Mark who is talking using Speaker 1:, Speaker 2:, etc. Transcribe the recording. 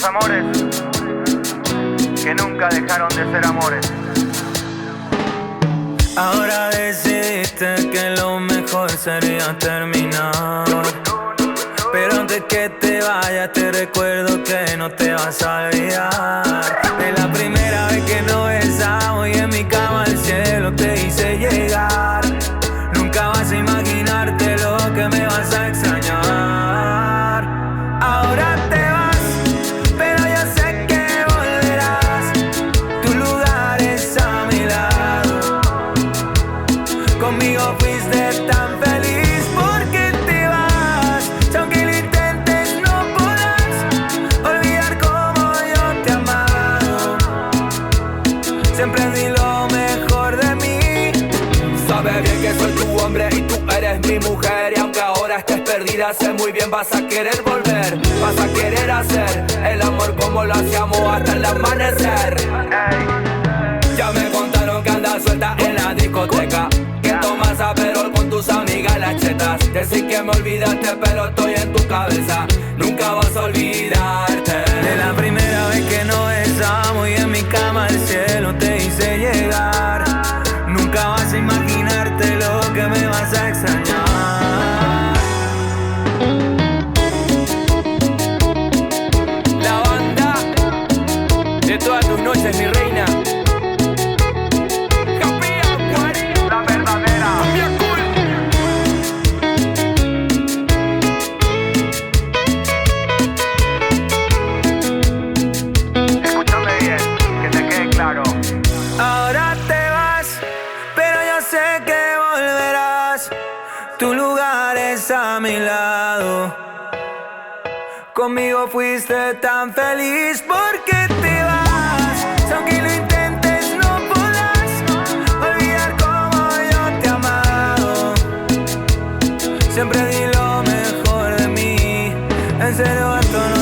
Speaker 1: amores que nunca dejaron de ser amores.
Speaker 2: Ahora decidiste que lo mejor sería terminar, pero antes que te vayas te recuerdo que no te vas a olvidar de la primera vez que nos besamos y en mi cama al cielo te hice llegar. Nunca vas a imaginarte lo que me vas a extrañar. Ahora te vas, pero yo sé que volverás. Tu lugar es a mi lado. Conmigo fuiste tan feliz, porque te vas. Si aunque lo intentes no podrás olvidar como yo te he amado. Siempre di lo mejor de mí.
Speaker 3: Sabes bien que soy tu hombre y tú eres mi mujer. Y aunque ahora estés perdida, sé muy bien vas a querer volver. Vas a querer hacer el amor como lo hacíamos hasta el amanecer. Ya me contaron que andas suelta en la discoteca, que tomas Aperol con tus amigas las chetas. Decir que me olvidaste pero estoy en tu cabeza. Nunca vas a olvidarte
Speaker 2: de la primera vez que nos besamos y en mi cama al cielo te hice llegar. Nunca vas a imaginarte lo que me vas a extrañar.
Speaker 3: La banda de todas tus noches, mi reina.
Speaker 1: La verdadera. Escúchame bien, que te quede claro.
Speaker 2: Ahora te vas, pero yo sé que volverás. Tu lugar es a mi lado. Conmigo fuiste tan feliz, porque te vas. Si aunque lo intentes no podrás olvidar como yo te he amado. Siempre di lo mejor de mí. En serio esto no